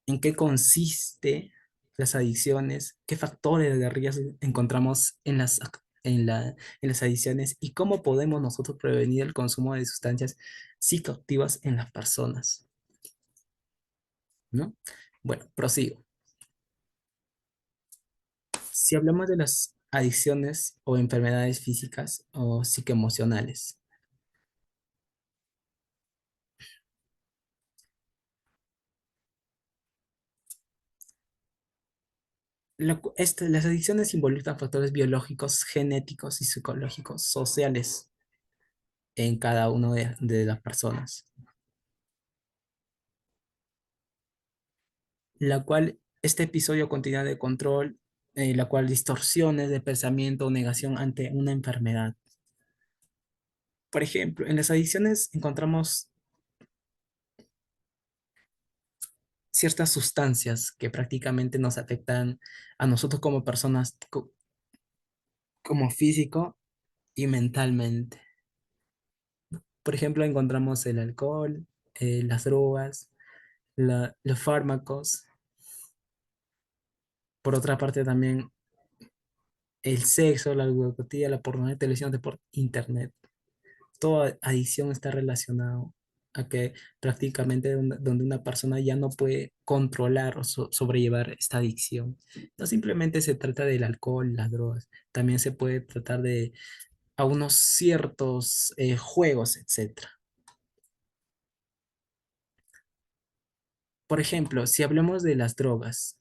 ¿En qué consiste las adicciones? ¿Qué factores de riesgo encontramos en en las adicciones? ¿Y cómo podemos nosotros prevenir el consumo de sustancias psicoactivas en las personas? ¿No? Bueno, prosigo. Si hablamos de las adicciones o enfermedades físicas o psicoemocionales, las adicciones involucran factores biológicos, genéticos y psicológicos, sociales en cada una de las personas, la cual este episodio continúa de control, la cual distorsiones de pensamiento o negación ante una enfermedad. Por ejemplo, en las adicciones encontramos ciertas sustancias que prácticamente nos afectan a nosotros como personas, como físico y mentalmente. Por ejemplo, encontramos el alcohol, las drogas, los fármacos. Por otra parte, también el sexo, la ludopatía, la pornografía, televisión, por internet. Toda adicción está relacionado a que prácticamente donde una persona ya no puede controlar o sobrellevar esta adicción. No simplemente se trata del alcohol, las drogas, también se puede tratar de a unos ciertos juegos, etcétera. Por ejemplo, si hablamos de las drogas,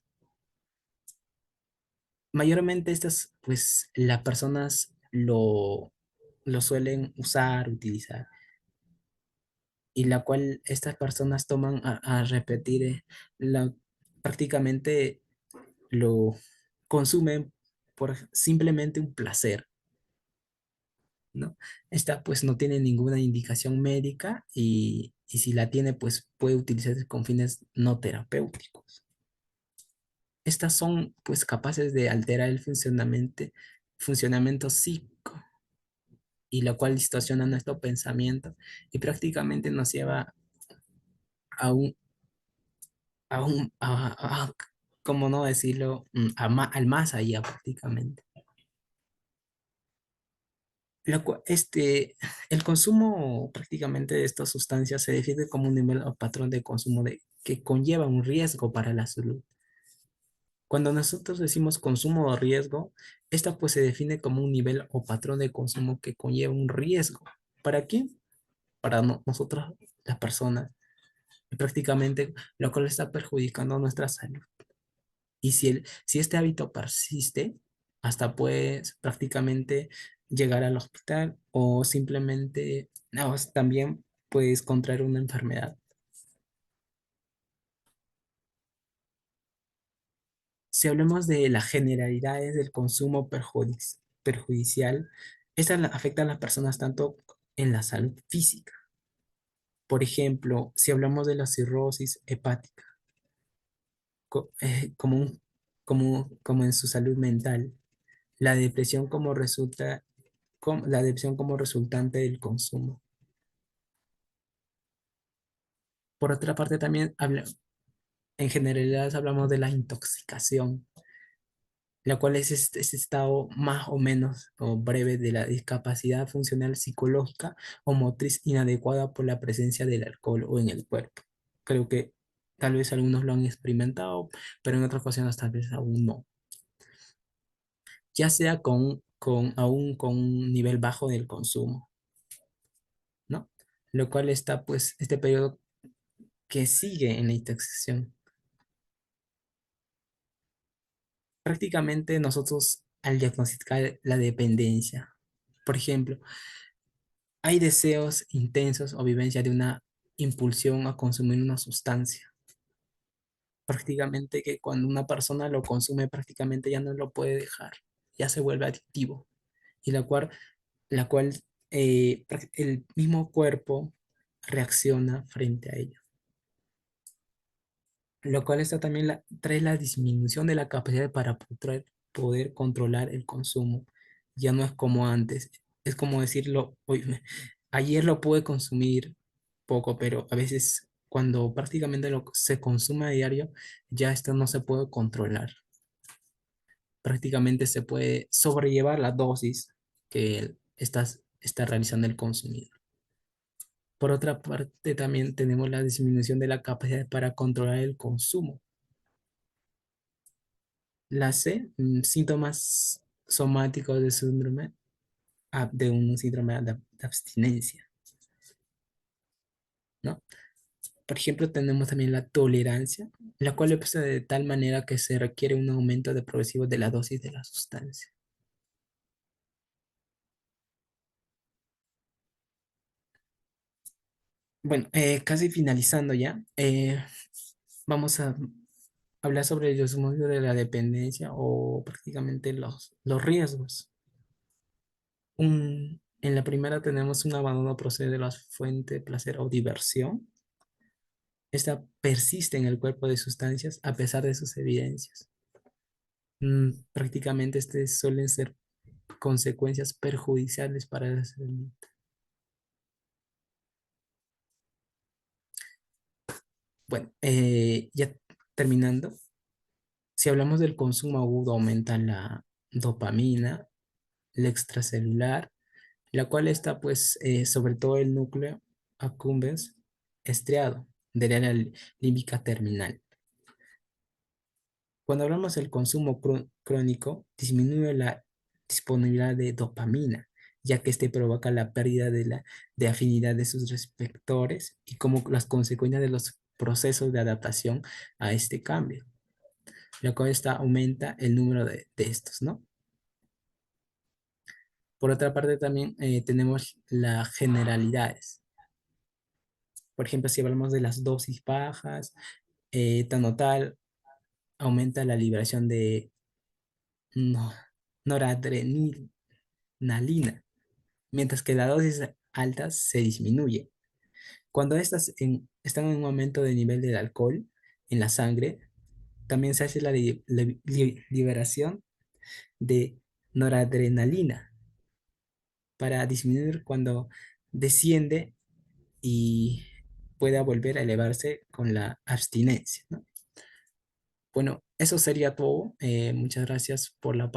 mayormente estas, pues las personas lo suelen usar, utilizar, y la cual estas personas toman a repetir, prácticamente lo consumen por simplemente un placer, ¿no? Esta pues no tiene ninguna indicación médica y si la tiene pues puede utilizarse con fines no terapéuticos. Estas son pues capaces de alterar el funcionamiento psíquico y la cual distorsiona nuestro pensamiento y prácticamente nos lleva a un, ¿cómo no decirlo? Al más allá prácticamente. El consumo prácticamente de estas sustancias se define como un nivel o patrón de consumo que conlleva un riesgo para la salud. Cuando nosotros decimos consumo o riesgo, esta pues se define como un nivel o patrón de consumo que conlleva un riesgo. ¿Para quién? Para nosotros, las personas, y prácticamente lo cual está perjudicando nuestra salud. Y si este hábito persiste, hasta puedes prácticamente llegar al hospital o simplemente no, también puedes contraer una enfermedad. Si hablamos de las generalidades del consumo perjudicial, afecta a las personas tanto en la salud física. Por ejemplo, si hablamos de la cirrosis hepática, como, como en su salud mental, la depresión la depresión como resultante del consumo. Por otra parte, también en generalidad hablamos de la intoxicación, la cual es este estado más o menos o breve de la discapacidad funcional psicológica o motriz inadecuada por la presencia del alcohol o en el cuerpo. Creo que tal vez algunos lo han experimentado, pero en otras ocasiones tal vez aún no. Ya sea aún con un nivel bajo del consumo, ¿no? Lo cual está, pues, este periodo que sigue en la intoxicación. Prácticamente nosotros al diagnosticar la dependencia, por ejemplo, hay deseos intensos o vivencia de una impulsión a consumir una sustancia. Prácticamente que cuando una persona lo consume, prácticamente ya no lo puede dejar, ya se vuelve adictivo. Y la cual el mismo cuerpo reacciona frente a ello. Lo cual está también trae la disminución de la capacidad para poder controlar el consumo. Ya no es como antes. Es como decirlo, "Oye, ayer lo pude consumir poco, pero a veces cuando prácticamente lo que se consume a diario, ya esto no se puede controlar. Prácticamente se puede sobrellevar la dosis que está realizando el consumidor. Por otra parte, también tenemos la disminución de la capacidad para controlar el consumo. La C, síntomas somáticos de síndrome, de un síndrome de abstinencia, ¿no? Por ejemplo, tenemos también la tolerancia, la cual es de tal manera que se requiere un aumento de progresivo de la dosis de la sustancia. Bueno, casi finalizando ya, vamos a hablar sobre los motivos de la dependencia o prácticamente los riesgos. En la primera tenemos un abandono procede de la fuente de placer o diversión. Esta persiste en el cuerpo de sustancias a pesar de sus evidencias. Prácticamente suelen ser consecuencias perjudiciales para la salud. Bueno, ya terminando, si hablamos del consumo agudo, aumenta la dopamina, la extracelular, la cual está pues sobre todo el núcleo accumbens estriado del área límbica terminal. Cuando hablamos del consumo crónico, disminuye la disponibilidad de dopamina, ya que este provoca la pérdida de afinidad de sus receptores y como las consecuencias de los procesos de adaptación a este cambio, lo cual aumenta el número de estos, ¿no? Por otra parte, también tenemos las generalidades. Por ejemplo, si hablamos de las dosis bajas, tanotal aumenta la liberación de no- noradrenalina, mientras que la dosis altas se disminuye. Cuando están en un aumento de nivel del alcohol en la sangre, también se hace la liberación de noradrenalina para disminuir cuando desciende y pueda volver a elevarse con la abstinencia, ¿no? Bueno, eso sería todo. Muchas gracias por la